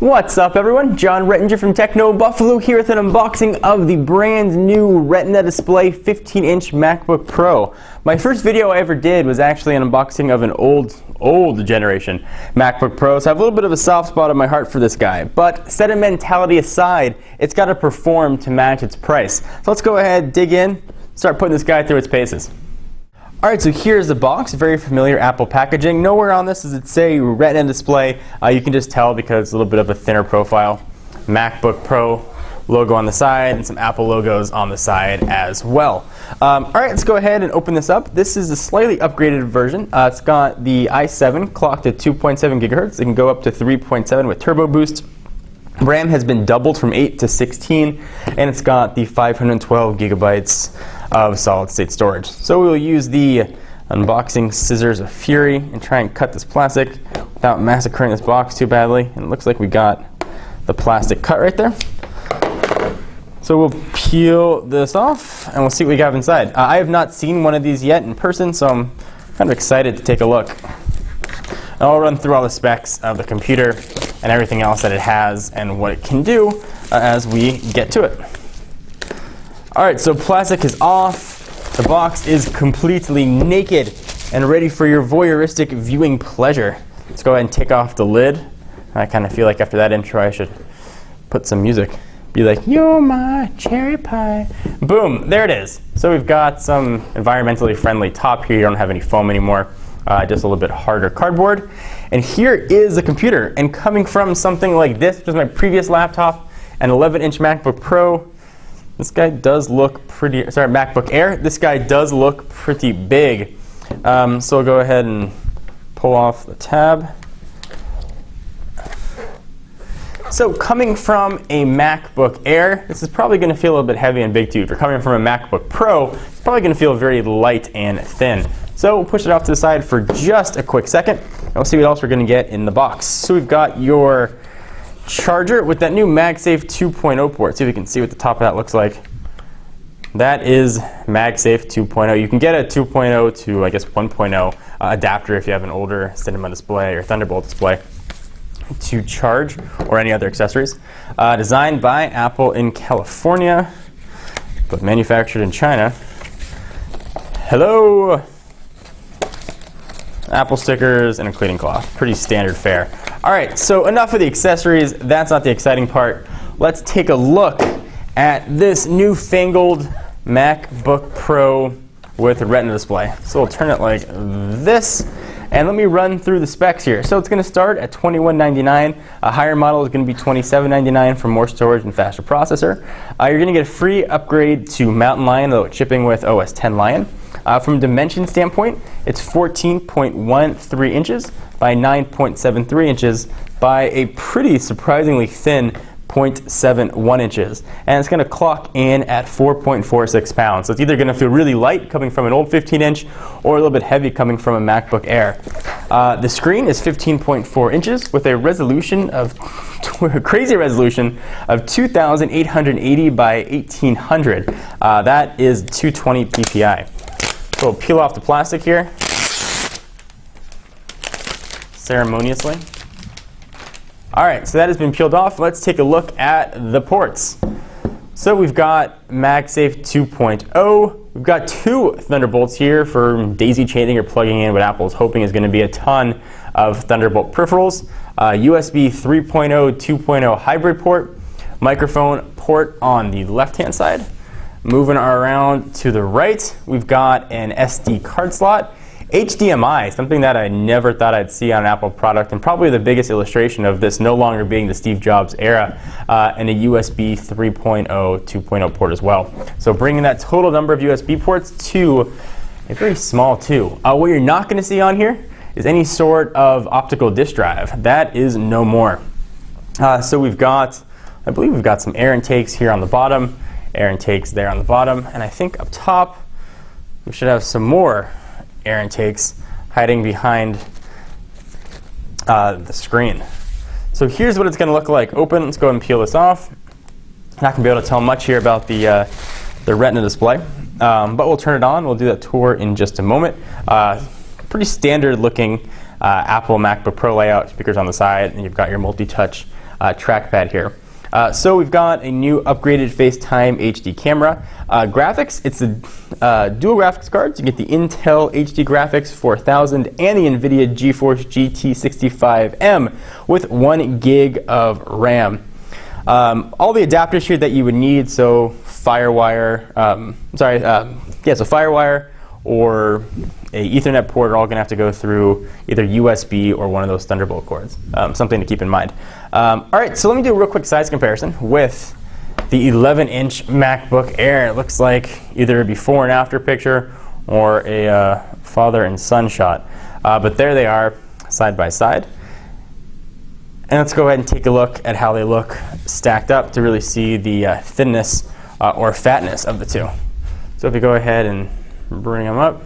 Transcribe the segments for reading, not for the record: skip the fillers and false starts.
What's up everyone? John Retina from Techno Buffalo here with an unboxing of the brand new Retina display 15-inch MacBook Pro. My first video I ever did was actually an unboxing of an old generation MacBook Pro, so I have a little bit of a soft spot in my heart for this guy. But sentimentality aside, it's got to perform to match its price. So let's go ahead, dig in, start putting this guy through its paces. Alright, so here's the box, very familiar Apple packaging. Nowhere on this does it say Retina display. You can just tell because it's a little bit of a thinner profile. MacBook Pro logo on the side and some Apple logos on the side as well. Alright, let's go ahead and open this up. This is a slightly upgraded version. It's got the i7 clocked at 2.7 gigahertz. It can go up to 3.7 with turbo boost. RAM has been doubled from 8 to 16, and it's got the 512 gigabytes of solid-state storage. So we'll use the unboxing scissors of fury and try and cut this plastic without massacring this box too badly. And it looks like we got the plastic cut right there. So we'll peel this off and we'll see what we have inside. I have not seen one of these yet in person, so I'm kind of excited to take a look. And I'll run through all the specs of the computer and everything else that it has and what it can do as we get to it. Alright, so plastic is off. The box is completely naked and ready for your voyeuristic viewing pleasure. Let's go ahead and take off the lid. I kind of feel like after that intro I should put some music. Be like, you're my cherry pie. Boom, there it is. So we've got some environmentally friendly top here. You don't have any foam anymore. Just a little bit harder cardboard. And here is the computer. And coming from something like this, which is my previous laptop, an 11-inch MacBook Pro, this guy does look pretty, sorry, MacBook Air, this guy does look pretty big. So we'll go ahead and pull off the tab. So coming from a MacBook Air, this is probably going to feel a little bit heavy and big to you. If you're coming from a MacBook Pro, it's probably going to feel very light and thin. So we'll push it off to the side for just a quick second, and we'll see what else we're going to get in the box. So we've got your charger with that new MagSafe 2.0 port. See if you can see what the top of that looks like. That is MagSafe 2.0. You can get a 2.0 to, I guess, 1.0 adapter if you have an older cinema display or Thunderbolt display to charge, or any other accessories. Designed by Apple in California, but manufactured in China. Hello! Apple stickers and a cleaning cloth. Pretty standard fare. Alright, so enough of the accessories. That's not the exciting part. Let's take a look at this newfangled MacBook Pro with a Retina display. So we'll turn it like this. And let me run through the specs here. So it's going to start at $21.99. A higher model is going to be $27.99 for more storage and faster processor. You're going to get a free upgrade to Mountain Lion, though it's shipping with OS X Lion. From a dimension standpoint, it's 14.13 inches by 9.73 inches by a pretty surprisingly thin 0.71 inches. And it's going to clock in at 4.46 pounds. So it's either going to feel really light coming from an old 15-inch or a little bit heavy coming from a MacBook Air. The screen is 15.4 inches with a resolution of a crazy resolution of 2,880 by 1,800. That is 220 ppi. So we'll peel off the plastic here ceremoniously. Alright, so that has been peeled off. Let's take a look at the ports. So we've got MagSafe 2.0. We've got two Thunderbolts here for daisy chaining or plugging in what Apple is hoping is going to be a ton of Thunderbolt peripherals. USB 3.0, 2.0 hybrid port. Microphone port on the left-hand side. Moving around to the right, we've got an SD card slot. HDMI, something that I never thought I'd see on an Apple product, and probably the biggest illustration of this no longer being the Steve Jobs era, and a USB 3.0, 2.0 port as well. So bringing that total number of USB ports to a very small two. What you're not going to see on here is any sort of optical disk drive. That is no more. So we've got, I believe we've got some air intakes here on the bottom, air intakes there on the bottom, and I think up top we should have some more air intakes hiding behind the screen. So here's what it's going to look like open. Let's go ahead and peel this off. Not going to be able to tell much here about the Retina display, but we'll turn it on. We'll do that tour in just a moment. Pretty standard looking Apple MacBook Pro layout, speakers on the side, and you've got your multi-touch trackpad here. So we've got a new upgraded FaceTime HD camera. Graphics, it's a dual graphics cards. You get the Intel HD Graphics 4000 and the NVIDIA GeForce GT 65M with 1 gig of RAM. All the adapters here that you would need, so FireWire, so FireWire or a Ethernet port are all going to have to go through either USB or one of those Thunderbolt cords. Something to keep in mind. All right, so let me do a real quick size comparison with the 11-inch MacBook Air. It looks like either a before and after picture or a father and son shot. But there they are, side by side. And let's go ahead and take a look at how they look stacked up to really see the thinness or fatness of the two. So if you go ahead and bring them up,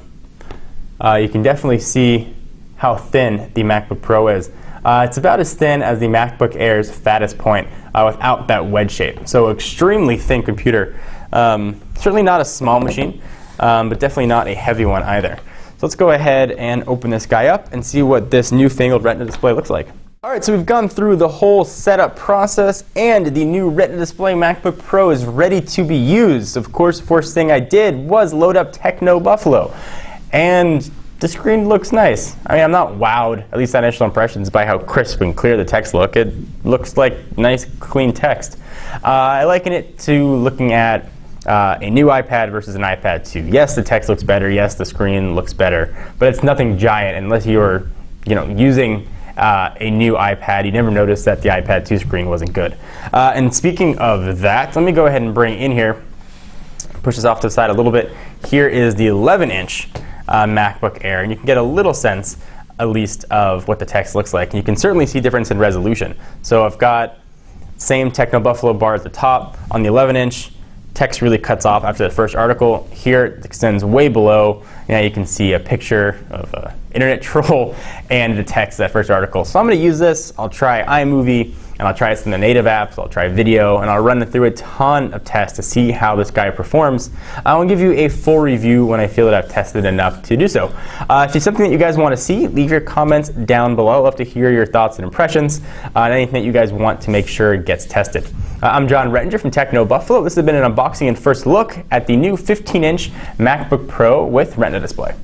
you can definitely see how thin the MacBook Pro is. It's about as thin as the MacBook Air's fattest point without that wedge shape. So extremely thin computer. Certainly not a small machine, but definitely not a heavy one either. So let's go ahead and open this guy up and see what this newfangled Retina display looks like. All right, so we've gone through the whole setup process, and the new Retina display MacBook Pro is ready to be used. Of course, first thing I did was load up Techno Buffalo, and the screen looks nice. I mean, I'm not wowed, at least initial impressions, by how crisp and clear the text look. It looks like nice, clean text. I liken it to looking at a new iPad versus an iPad 2. Yes, the text looks better. Yes, the screen looks better, but it's nothing giant unless you're, using a new iPad. You never noticed that the iPad 2 screen wasn't good. And speaking of that, let me go ahead and bring in here, push this off to the side a little bit. Here is the 11-inch MacBook Air, and you can get a little sense, at least, of what the text looks like. And you can certainly see difference in resolution. So I've got same Techno Buffalo bar at the top. On the 11-inch, text really cuts off after the first article. Here it extends way below. Now you can see a picture of an internet troll and the text of that first article. So I'm going to use this. I'll try iMovie, and I'll try some of the native apps. I'll try video, and I'll run through a ton of tests to see how this guy performs. I will give you a full review when I feel that I've tested enough to do so. If it's something that you guys want to see, leave your comments down below. I'd love to hear your thoughts and impressions on anything that you guys want to make sure gets tested. I'm John Rettinger from Techno Buffalo. This has been an unboxing and first look at the new 15-inch MacBook Pro with Retina display.